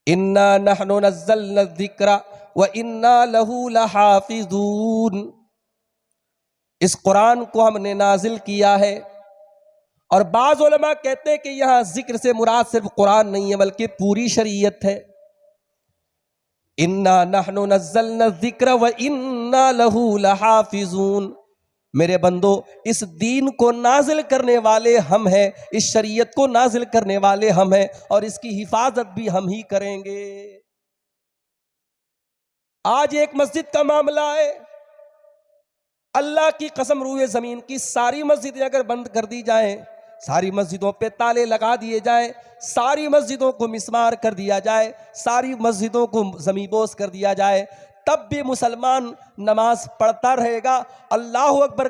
इन्ना नहनु नज़्ज़लना ज़िक्रा व इन्ना लहू लहाफ़िज़ून। इस कुरान को हमने नाजिल किया है। और बाज़ उलमा कहते हैं कि यहाँ जिक्र से मुराद सिर्फ कुरान नहीं है बल्कि पूरी शरीयत है। इन्ना नहनु नज़्ज़लना ज़िक्र व इन्ना लहू लहाफ़िज़ून। मेरे बंदो, इस दीन को नाजिल करने वाले हम हैं, इस शरीयत को नाजिल करने वाले हम हैं और इसकी हिफाजत भी हम ही करेंगे। आज एक मस्जिद का मामला है, अल्लाह की कसम रूए जमीन की सारी मस्जिदें अगर बंद कर दी जाएं, सारी मस्जिदों पे ताले लगा दिए जाए, सारी मस्जिदों को मिस्मार कर दिया जाए, सारी मस्जिदों को जमीबोस कर दिया जाए, तब भी मुसलमान नमाज पढ़ता रहेगा, अल्लाह अकबर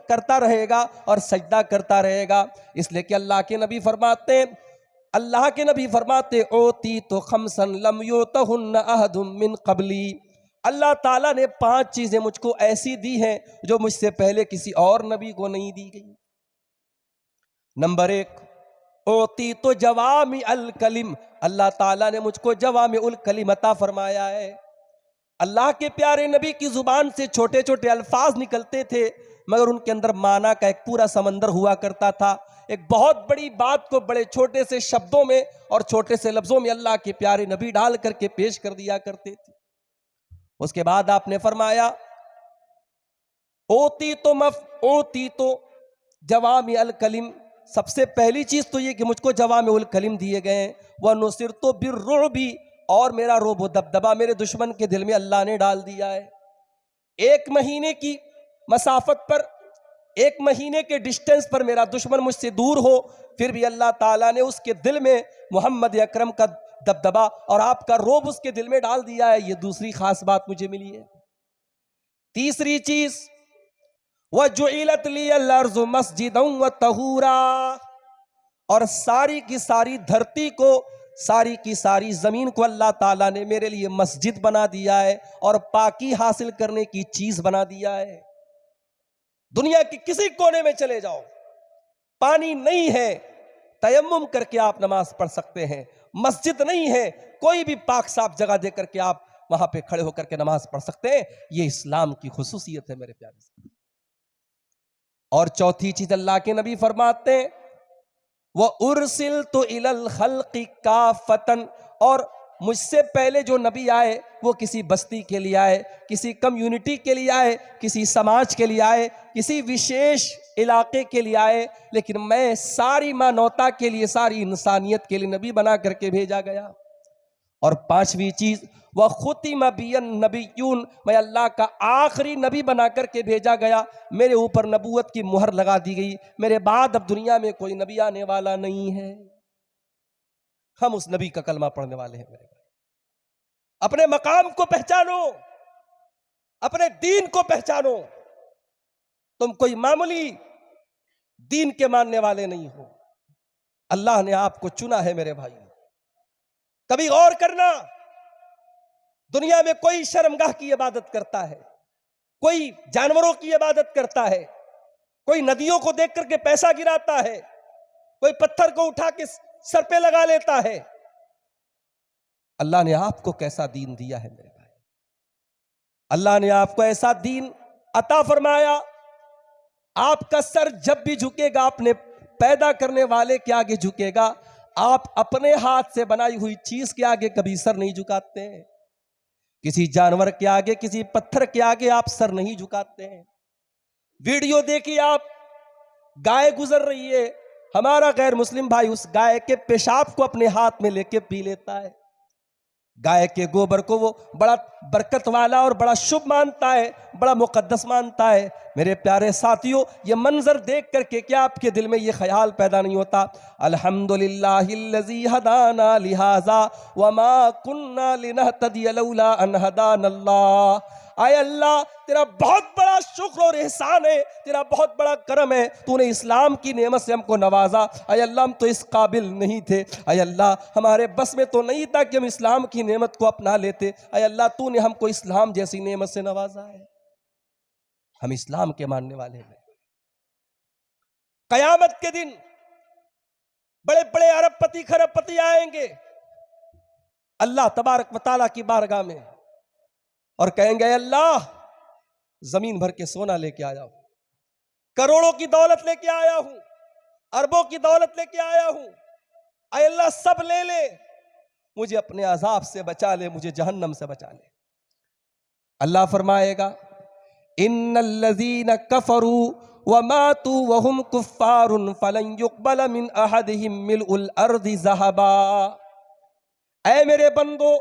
करता रहेगा और सजदा करता रहेगा। इसलिए कि अल्लाह के नबी फरमाते ओती तो खमसन लम योतहुन्न अहदुम मिन कबली। अल्लाह ताला ने 5 चीजें मुझको ऐसी दी हैं जो मुझसे पहले किसी और नबी को नहीं दी गई। नंबर 1, ओती तो जवामी अल कलिम। अल्लाह ताला ने मुझको जवामी उल कलिम अता फरमाया है। अल्लाह के प्यारे नबी की जुबान से छोटे छोटे अल्फाज निकलते थे, मगर उनके अंदर माना का एक पूरा समंदर हुआ करता था। एक बहुत बड़ी बात को बड़े छोटे से शब्दों में और छोटे से लफ्जों में अल्लाह के प्यारे नबी डाल करके पेश कर दिया करते थे। उसके बाद आपने फरमाया ओती तो जवामी अल कलिम। सबसे पहली चीज तो ये कि मुझको जवामी उल कलिम दिए गए। वह नुसिर तो बिर्रुबी, और मेरा रोबो दबदबा मेरे दुश्मन के दिल में अल्लाह ने डाल दिया है। 1 महीने की मसाफत पर, 1 महीने के डिस्टेंस पर मेरा दुश्मन मुझसे दूर हो, फिर भी अल्लाह ताला ने उसके दिल में मोहम्मद अकरम का दबदबा और आपका रोब उसके दिल में डाल दिया है। ये दूसरी खास बात मुझे मिली है। तीसरी चीज, वह जुइलत लियल अर्ज़ु मस्जिदन व तहूरा, और सारी की सारी धरती को, सारी की सारी जमीन को अल्लाह ताला ने मेरे लिए मस्जिद बना दिया है और पाकी हासिल करने की चीज बना दिया है। दुनिया के किसी कोने में चले जाओ, पानी नहीं है, तयम्मुम करके आप नमाज पढ़ सकते हैं। मस्जिद नहीं है, कोई भी पाक साफ जगह दे करके आप वहां पे खड़े होकर के नमाज पढ़ सकते हैं। ये इस्लाम की खुसूसियत है मेरे प्यारे से। और चौथी चीज अल्लाह के नबी फरमाते हैं वह उर्सिल तो इलल खल्क़ि काफ़तन, और मुझसे पहले जो नबी आए वो किसी बस्ती के लिए आए, किसी कम्युनिटी के लिए आए, किसी समाज के लिए आए, किसी विशेष इलाके के लिए आए, लेकिन मैं सारी मानवता के लिए, सारी इंसानियत के लिए नबी बना करके भेजा गया। और 5वीं चीज, वह खुतिमा बियन नबीयून, मैं अल्लाह का आखिरी नबी बना करके भेजा गया। मेरे ऊपर नबूवत की मुहर लगा दी गई, मेरे बाद अब दुनिया में कोई नबी आने वाला नहीं है। हम उस नबी का कलमा पढ़ने वाले हैं। मेरे भाई, अपने मकाम को पहचानो, अपने दीन को पहचानो। तुम कोई मामूली दीन के मानने वाले नहीं हो, अल्लाह ने आपको चुना है मेरे भाई। कभी गौर करना, दुनिया में कोई शर्मगाह की इबादत करता है, कोई जानवरों की इबादत करता है, कोई नदियों को देख करके पैसा गिराता है, कोई पत्थर को उठा के सर पे लगा लेता है। अल्लाह ने आपको कैसा दीन दिया है मेरे भाई। अल्लाह ने आपको ऐसा दीन अता फरमाया, आपका सर जब भी झुकेगा अपने पैदा करने वाले के आगे झुकेगा। आप अपने हाथ से बनाई हुई चीज के आगे कभी सर नहीं झुकाते हैं। किसी जानवर के आगे, किसी पत्थर के आगे आप सर नहीं झुकाते हैं। वीडियो देखिए आप, गाय गुजर रही है, हमारा गैर मुस्लिम भाई उस गाय के पेशाब को अपने हाथ में लेके पी लेता है। गाय के गोबर को वो बड़ा बरकत वाला और बड़ा शुभ मानता है, बड़ा मुकद्दस मानता है। मेरे प्यारे साथियों, ये मंजर देख करके क्या आपके दिल में ये ख्याल पैदा नहीं होता, अल्हम्दुलिल्लाहिल्लज़ी हदाना लिहाज़ा वमा कुन्ना लिनहतदिय लौला अन हदानल्लाह। आए अल्लाह, तेरा बहुत बड़ा शुक्र और एहसान है, तेरा बहुत बड़ा करम है, तूने इस्लाम की नेमत से हमको नवाजा। आए अल्लाह, हम तो इस काबिल नहीं थे। आए अल्लाह, हमारे बस में तो नहीं था कि हम इस्लाम की नेमत को अपना लेते। आए अल्लाह, तूने हमको इस्लाम जैसी नेमत से नवाजा है। हम इस्लाम के मानने वाले हैं। कयामत के दिन बड़े बड़े अरबपति खरबपति आएंगे, अल्लाह तबारक व तआला की बारगाह में और कहेंगे अल्लाह जमीन भर के सोना लेके आया हूं, करोड़ों की दौलत लेके आया हूं, अरबों की दौलत लेके आया हूं, अय अल्लाह सब ले ले, मुझे अपने अजाब से बचा ले, मुझे जहन्नम से बचा ले। अल्लाह फरमाएगा इन्नल्लज़ीना कफरू व मातू व हुम कुफ्फारुन फलन युक़बल मिन अहदिहिम मिलउल अर्दि ज़हबा। ऐ मेरे बंदो,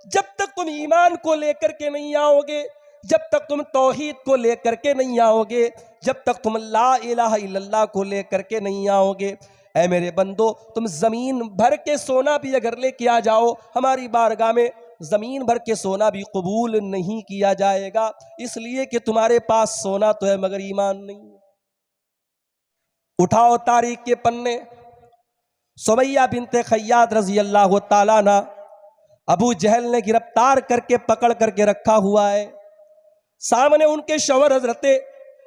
जब तक तुम ईमान को लेकर के नहीं आओगे, जब तक तुम तौहीद को लेकर के नहीं आओगे, जब तक तुम ला इलाहा इल्लल्लाह को लेकर के नहीं आओगे, ऐ मेरे बंदो, तुम जमीन भर के सोना भी अगर लेके आ जाओ हमारी बारगाह में, जमीन भर के सोना भी कबूल नहीं किया जाएगा, इसलिए कि तुम्हारे पास सोना तो है मगर ईमान नहीं है। उठाओ तारीख के पन्ने, सुमैया बिनते खय्यात रजी अल्लाह ताला अन्हा अबू जहल ने गिरफ्तार करके पकड़ करके रखा हुआ है। सामने उनके शौहर हजरते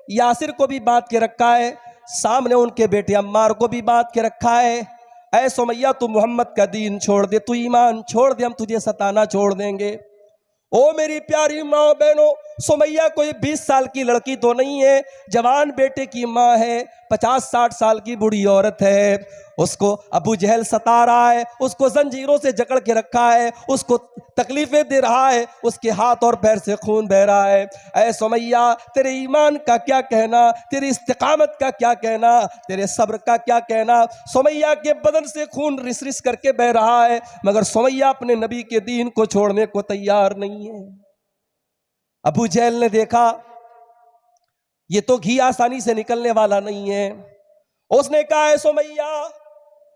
यासिर को भी बांध के रखा है, सामने उनके बेटे अम्मार को भी बांध के रखा है। ऐ सुमैया, तू मोहम्मद का दीन छोड़ दे, तू ईमान छोड़ दे, हम तुझे सताना छोड़ देंगे। ओ मेरी प्यारी माँ बहनों, सुमैया कोई 20 साल की लड़की तो नहीं है, जवान बेटे की माँ है, 50-60 साल की बूढ़ी औरत है। उसको अबू जहल सता रहा है, उसको जंजीरों से जकड़ के रखा है, उसको तकलीफें दे रहा है, उसके हाथ और पैर से खून बह रहा है। ऐ सुमैया, तेरे ईमान का क्या कहना, तेरी इस्तिकामत का क्या कहना, तेरे सब्र का क्या कहना। सुमैया के बदन से खून रिस रिस करके बह रहा है, मगर सुमैया अपने नबी के दीन को छोड़ने को तैयार नहीं है। अबू जहल ने देखा ये तो घी आसानी से निकलने वाला नहीं है, उसने कहा है सुमैया,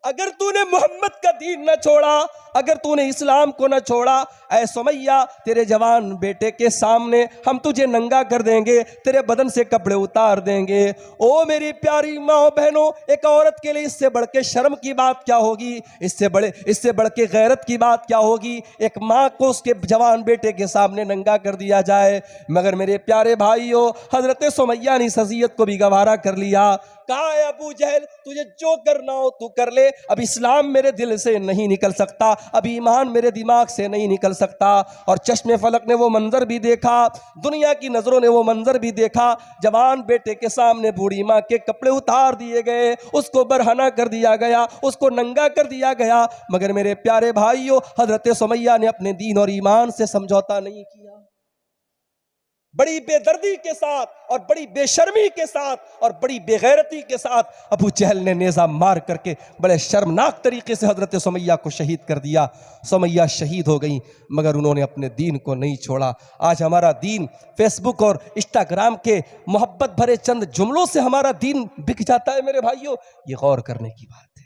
अगर तूने मोहम्मद का दीन न छोड़ा, अगर तूने इस्लाम को न छोड़ा, ऐ सुमैया, तेरे जवान बेटे के सामने हम तुझे नंगा कर देंगे, तेरे बदन से कपड़े उतार देंगे। ओ मेरी प्यारी माँ बहनों, एक औरत के लिए इससे बढ़ के शर्म की बात क्या होगी, इससे बढ़ के गैरत की बात क्या होगी, एक माँ को उसके जवान बेटे के सामने नंगा कर दिया जाए। मगर मेरे प्यारे भाइयों, हजरत सुमैया ने इस अज़ियत को भी गवारा कर लिया। कहा है अबू जहल, तुझे जो करना हो तू कर ले, अब इस्लाम मेरे दिल से नहीं निकल सकता, अब ईमान मेरे दिमाग से नहीं निकल सकता। और चश्मे फलक ने वो मंजर भी देखा, दुनिया की नजरों ने वो मंजर भी देखा, जवान बेटे के सामने बूढ़ी माँ के कपड़े उतार दिए गए, उसको बरहना कर दिया गया, उसको नंगा कर दिया गया। मगर मेरे प्यारे भाइयों, हजरत सुमैया ने अपने दीन और ईमान से समझौता नहीं किया। बड़ी बेदर्दी के साथ और बड़ी बेशर्मी के साथ और बड़ी बेगैरती के साथ अबू जहल ने नेज़ा मार करके बड़े शर्मनाक तरीके से हजरत सुमैया को शहीद कर दिया। सुमैया शहीद हो गई, मगर उन्होंने अपने दीन को नहीं छोड़ा। आज हमारा दीन फेसबुक और इंस्टाग्राम के मोहब्बत भरे चंद जुमलों से हमारा दीन बिक जाता है। मेरे भाइयों, ये गौर करने की बात है,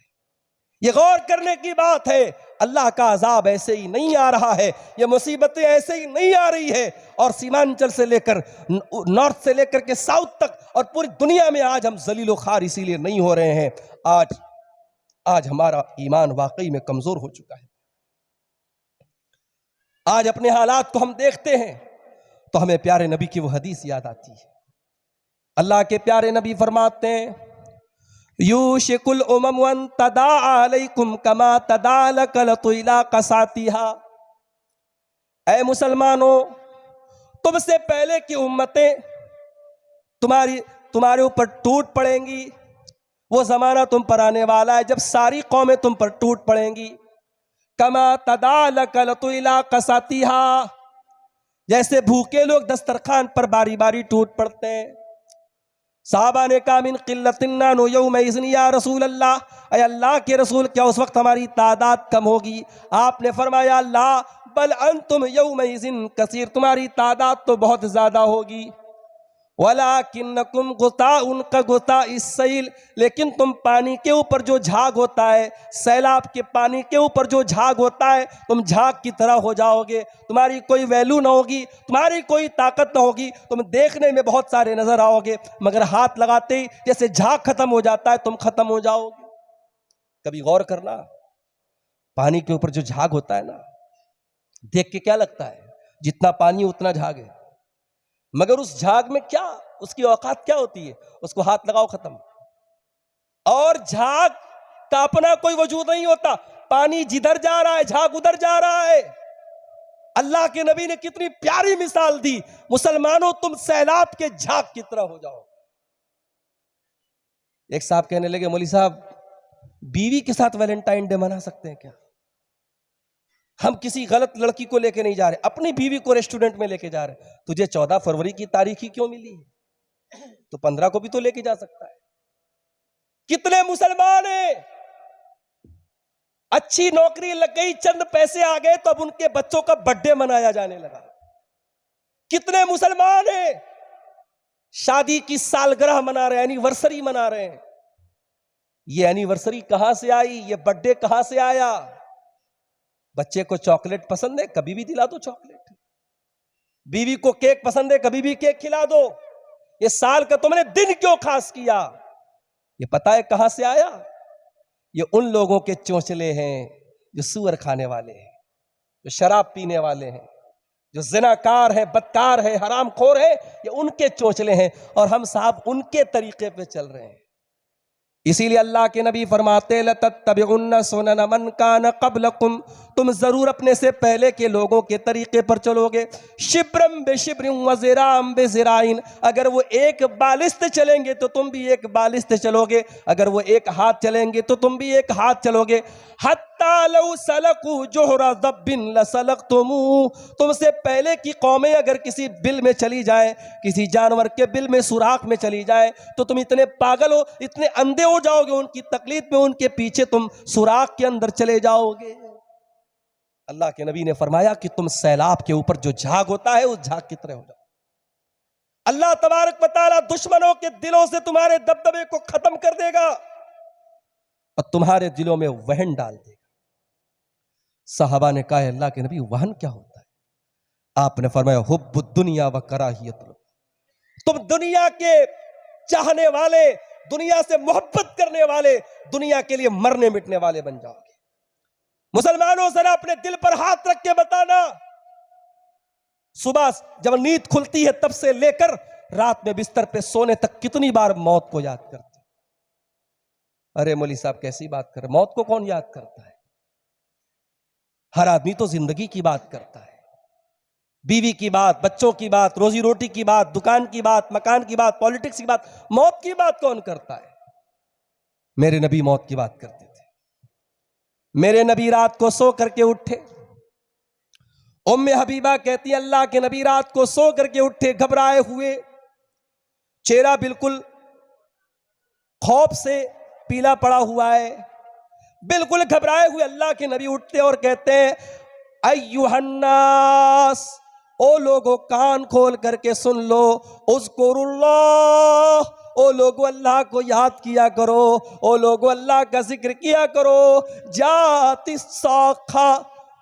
ये गौर करने की बात है। अल्लाह का अजाब ऐसे ही नहीं आ रहा है, ये मुसीबतें ऐसे ही नहीं आ रही है। और सीमांचल से लेकर नॉर्थ से लेकर के साउथ तक और पूरी दुनिया में आज हम जलीलो खार इसीलिए नहीं हो रहे हैं, आज हमारा ईमान वाकई में कमजोर हो चुका है। आज अपने हालात को हम देखते हैं तो हमें प्यारे नबी की वो हदीस याद आती है। अल्लाह के प्यारे नबी फरमाते हैं, यूशिकुल उमम वन तदा अलैकुम कमा तदालकलतु इला कसातिहा। ऐ मुसलमानों, तुमसे पहले की उम्मतें तुम्हारे ऊपर टूट पड़ेंगी। वो जमाना तुम पर आने वाला है जब सारी कौमें तुम पर टूट पड़ेंगी। कमा तदालकलतु इला कसातिहा, जैसे भूखे लोग दस्तरखान पर बारी बारी टूट पड़ते हैं। साहबा ने कहा मिन क़िल्लतिन नाहनु यौमइज़िन या रसूल अल्लाह, अय अल्लाह के रसूल, क्या उस वक्त हमारी तादाद कम होगी? आपने फरमाया अल्लाह बल अंतुम यौमइज़िन कसीर, तुम्हारी तादाद तो बहुत ज़्यादा होगी। वलाकिन्नकुम गुताउन का गुताइस सैल, लेकिन तुम पानी के ऊपर जो झाग होता है, सैलाब के पानी के ऊपर जो झाग होता है, तुम झाग की तरह हो जाओगे। तुम्हारी कोई वैल्यू ना होगी, तुम्हारी कोई ताकत ना होगी। तुम देखने में बहुत सारे नजर आओगे, मगर हाथ लगाते ही जैसे झाग खत्म हो जाता है, तुम खत्म हो जाओगे। कभी गौर करना, पानी के ऊपर जो झाग होता है ना, देख के क्या लगता है जितना पानी उतना झाग है, मगर उस झाग में क्या, उसकी औकात क्या होती है? उसको हाथ लगाओ खत्म। और झाग का अपना कोई वजूद नहीं होता, पानी जिधर जा रहा है झाग उधर जा रहा है। अल्लाह के नबी ने कितनी प्यारी मिसाल दी, मुसलमानों तुम सैलाब के झाग की तरह हो जाओ। एक साहब कहने लगे, मौली साहब बीवी के साथ वैलेंटाइन डे मना सकते हैं क्या? हम किसी गलत लड़की को लेके नहीं जा रहे, अपनी बीवी को रेस्टोरेंट में लेके जा रहे। तुझे 14 फरवरी की तारीख ही क्यों मिली है? तो 15 को भी तो लेके जा सकता है। कितने मुसलमान हैं, अच्छी नौकरी लग गई, चंद पैसे आ गए तो अब उनके बच्चों का बर्थडे मनाया जाने लगा। कितने मुसलमान हैं शादी की सालगिरह मना रहे हैं, एनिवर्सरी मना रहे हैं। ये एनिवर्सरी कहां से आई, ये बर्थडे कहां से आया? बच्चे को चॉकलेट पसंद है, कभी भी दिला दो चॉकलेट। बीवी को केक पसंद है, कभी भी केक खिला दो। ये साल का तुमने दिन क्यों खास किया? ये पता है कहां से आया? ये उन लोगों के चोंचले हैं जो सूअर खाने वाले हैं, जो शराब पीने वाले हैं, जो ज़िनाकार है, बदकार है, हरामखोर है। ये उनके चोंचले हैं और हम साहब उनके तरीके पे चल रहे हैं। इसीलिए अल्लाह के नबी फरमाते लतत्तबिउन्न सुनन मन कान क़ब्लकुम, तुम जरूर अपने से पहले के लोगों के तरीके पर चलोगे। शिब्रम बेशिब्रिन व ज़िराम बेज़िराइन, अगर वो एक बालिस्त चलेंगे तो तुम भी एक बालिस्त चलोगे, अगर वो एक हाथ चलेंगे तो तुम भी एक हाथ चलोगे। हत्ता लौ सलकू जोहरा दब्बिन लसलकतुमू, तुमसे पहले की कौमें अगर किसी बिल में चली जाए, किसी जानवर के बिल में सुराख में चली जाए, तो तुम इतने पागल हो, इतने अंधे हो जाओगे उनकी तकलीफ में, उनके पीछे तुम सुराख के अंदर चले जाओगे। अल्लाह के नबी ने फरमाया कि तुम सैलाब के ऊपर जो झाग होता है उस झाग की तरह हो जाओ। अल्लाह तबारक व तआला दुश्मनों के दिलों से तुम्हारे दबदबे को खत्म कर देगा और तुम्हारे दिलों में वहन डाल देगा। सहाबा ने कहा, अल्लाह के नबी वहन क्या होता है? आपने फरमाया हुब्बुद दुनिया व कराहियत, तुम दुनिया के चाहने वाले, दुनिया से मोहब्बत करने वाले, दुनिया के लिए मरने मिटने वाले बन जाओगे। मुसलमानों जरा अपने दिल पर हाथ रख के बताना, सुबह जब नींद खुलती है तब से लेकर रात में बिस्तर पे सोने तक कितनी बार मौत को याद करते? अरे मौली साहब कैसी बात कर रहे, मौत को कौन याद करता है? हर आदमी तो जिंदगी की बात करता है, बीवी की बात, बच्चों की बात, रोजी रोटी की बात, दुकान की बात, मकान की बात, पॉलिटिक्स की बात। मौत की बात कौन करता है? मेरे नबी मौत की बात करते थे। मेरे नबी रात को सो करके उठे, उम्मे हबीबा कहती अल्लाह के नबी रात को सो करके उठे, घबराए हुए, चेहरा बिल्कुल खौफ से पीला पड़ा हुआ है, बिल्कुल घबराए हुए अल्लाह के नबी उठते और कहते हैं, अय्युहन्नास, ओ लोगों कान खोल करके सुन लो, उज़्कुरुल्लाह, ओ लोगो अल्लाह को याद किया करो, ओ लोगो अल्लाह का जिक्र किया करो। जाति साखा,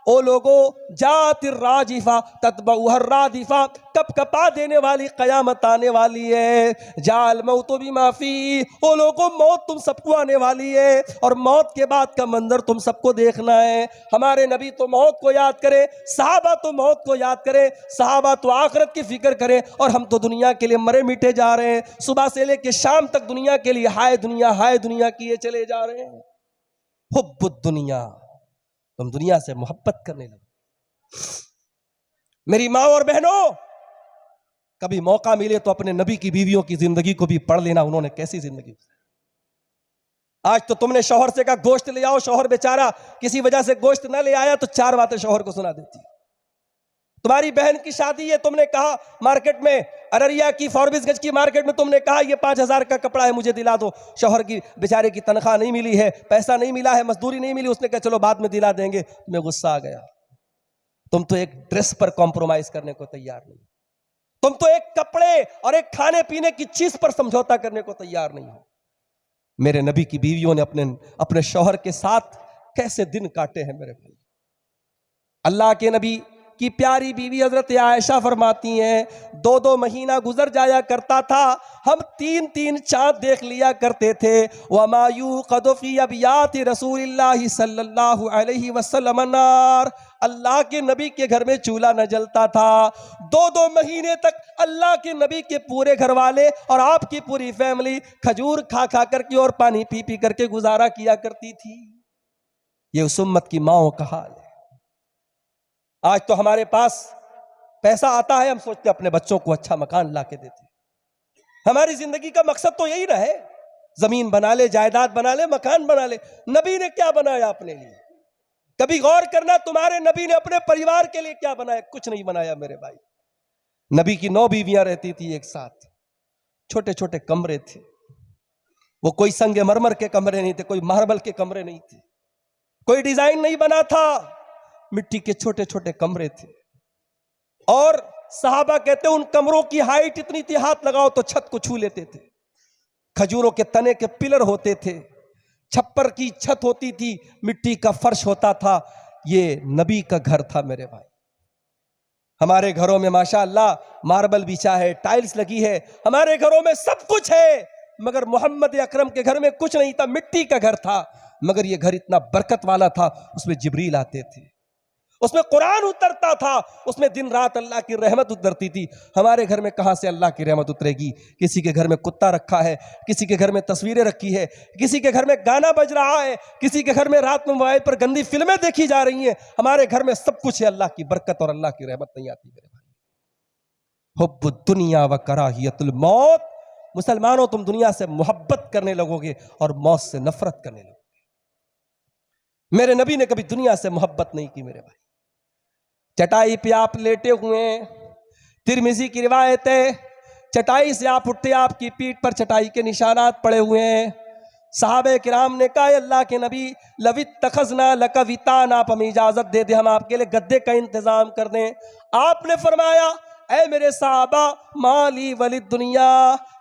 ओ लोगो जाति राजिफा तत्बउहर रादिफा, कप कपा देने वाली कयामत आने वाली है। जाल मौतो भी माफी, ओ लोगो मौत तुम सबको आने वाली है और मौत के बाद का मंजर तुम सबको देखना है। हमारे नबी तो मौत को याद करे, सहाबा तो मौत को याद करे, सहाबा तो आखिरत की फिक्र करे, और हम तो दुनिया के लिए मरे मिटे जा रहे हैं। सुबह से लेकर शाम तक दुनिया के लिए हाय दुनिया किए चले जा रहे हैं। हुब्बुद दुनिया, तुम दुनिया से मोहब्बत करने लगे। मेरी माँ और बहनों, कभी मौका मिले तो अपने नबी की बीवियों की जिंदगी को भी पढ़ लेना, उन्होंने कैसी जिंदगी। आज तो तुमने शौहर से कहा गोश्त ले आओ, शौहर बेचारा किसी वजह से गोश्त ना ले आया तो 4 बातें शौहर को सुना देती। तुम्हारी बहन की शादी है, तुमने कहा मार्केट में, अररिया की फॉरबिसगंज की मार्केट में तुमने कहा ये 5000 का कपड़ा है मुझे दिला दो। शौहर की बेचारे की तनख्वाह नहीं मिली है, पैसा नहीं मिला है, मजदूरी नहीं मिली, उसने कहा चलो बाद में दिला देंगे। तुम्हें गुस्सा आ गया। तुम तो एक ड्रेस पर कॉम्प्रोमाइज करने को तैयार नहीं, तुम तो एक कपड़े और एक खाने पीने की चीज पर समझौता करने को तैयार नहीं हो। मेरे नबी की बीवियों ने अपने शौहर के साथ कैसे दिन काटे हैं मेरे भाई। अल्लाह के नबी की प्यारी बीवी हजरत आयशा फरमाती हैं, 2-2 महीना गुजर जाया करता था, हम 3-3 चांद देख लिया करते थे। वमा यूक़दु फ़ी अबियाति रसूलिल्लाहि सल्लल्लाहु अलैहि वसल्लम नार, अल्लाह के नबी के घर में चूल्हा न जलता था। 2-2 महीने तक अल्लाह के नबी के पूरे घर वाले और आपकी पूरी फैमिली खजूर खा खा करके और पानी पी पी करके गुजारा किया करती थी। ये उस उम्मत की माओं का हाल है। आज तो हमारे पास पैसा आता है, हम सोचते अपने बच्चों को अच्छा मकान ला के देते। हमारी जिंदगी का मकसद तो यही रहे, जमीन बना ले, जायदाद बना ले, मकान बना ले। नबी ने क्या बनाया अपने लिए? कभी गौर करना, तुम्हारे नबी ने अपने परिवार के लिए क्या बनाया? कुछ नहीं बनाया मेरे भाई। नबी की 9 बीवियां रहती थी एक साथ, छोटे छोटे कमरे थे। वो कोई संगे मरमर के कमरे नहीं थे, कोई मार्बल के कमरे नहीं थे, कोई डिजाइन नहीं बना था, मिट्टी के छोटे छोटे कमरे थे। और सहाबा कहते उन कमरों की हाइट इतनी थी, हाथ लगाओ तो छत को छू लेते थे। खजूरों के तने के पिलर होते थे, छप्पर की छत होती थी, मिट्टी का फर्श होता था। ये नबी का घर था मेरे भाई। हमारे घरों में माशाअल्लाह मार्बल बिछा है, टाइल्स लगी है, हमारे घरों में सब कुछ है, मगर मोहम्मद अकरम के घर में कुछ नहीं था, मिट्टी का घर था। मगर ये घर इतना बरकत वाला था, उसमें जिब्रील आते थे, उसमें कुरान उतरता था, उसमें दिन रात अल्लाह की रहमत उतरती थी। हमारे घर में कहां से अल्लाह की रहमत उतरेगी? किसी के घर में कुत्ता रखा है, किसी के घर में तस्वीरें रखी है, किसी के घर में गाना बज रहा है, किसी के घर में रात में मोबाइल पर गंदी फिल्में देखी जा रही हैं। हमारे घर में सब कुछ है, अल्लाह की बरकत और अल्लाह की रहमत नहीं आती मेरे भाई। हुब्बुद दुनिया व कराहियतुल मौत। मुसलमानों, तुम दुनिया से मोहब्बत करने लगोगे और मौत से नफरत करने लगोगे। मेरे नबी ने कभी दुनिया से मोहब्बत नहीं की मेरे भाई। चटाई पे आप लेटे हुए, तिरमिजी की रिवायत है, चटाई से आप उठते, आपकी पीठ पर चटाई के निशानात पड़े हुए हैं। साहबे किराम ने कहा, अल्लाह के नबी, लवित तखजना लकवितान, आप हमें इजाजत दे दे, हम आपके लिए गद्दे का इंतजाम कर दें। आपने फरमाया, ऐ मेरे साहबा, माली वली दुनिया,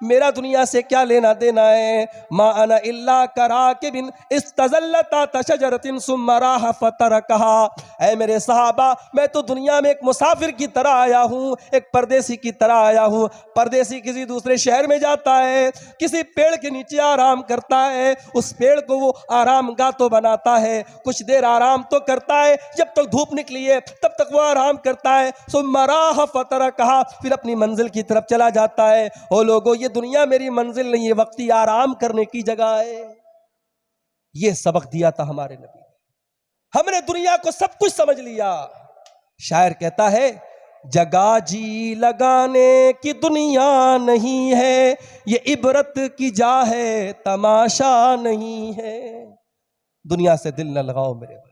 मेरा दुनिया से क्या लेना देना है। मा अना इल्ला करा के बिन इस्तज़ल्लता तशजरतिन सुम्मा राह फतरकहा। ऐ मेरे साहबा, मैं तो दुनिया में एक मुसाफिर की तरह आया हूँ, एक परदेसी की तरह आया हूँ। परदेसी किसी दूसरे शहर में जाता है, किसी पेड़ के नीचे आराम करता है, उस पेड़ को वो आराम गाह तो बनाता है, कुछ देर आराम तो करता है, जब तक धूप निकली है तब तक वो आराम करता है। सुम्मा राह फतरकहा, कहा फिर अपनी मंजिल की तरफ चला जाता है। ओ लोगों, ये दुनिया मेरी मंजिल नहीं है, वक्ती आराम करने की जगह है। ये सबक दिया था हमारे नबी ने। हमने दुनिया को सब कुछ समझ लिया। शायर कहता है, जगह जी लगाने की दुनिया नहीं है, ये इबरत की जा है, तमाशा नहीं है। दुनिया से दिल न लगाओ मेरे भाई।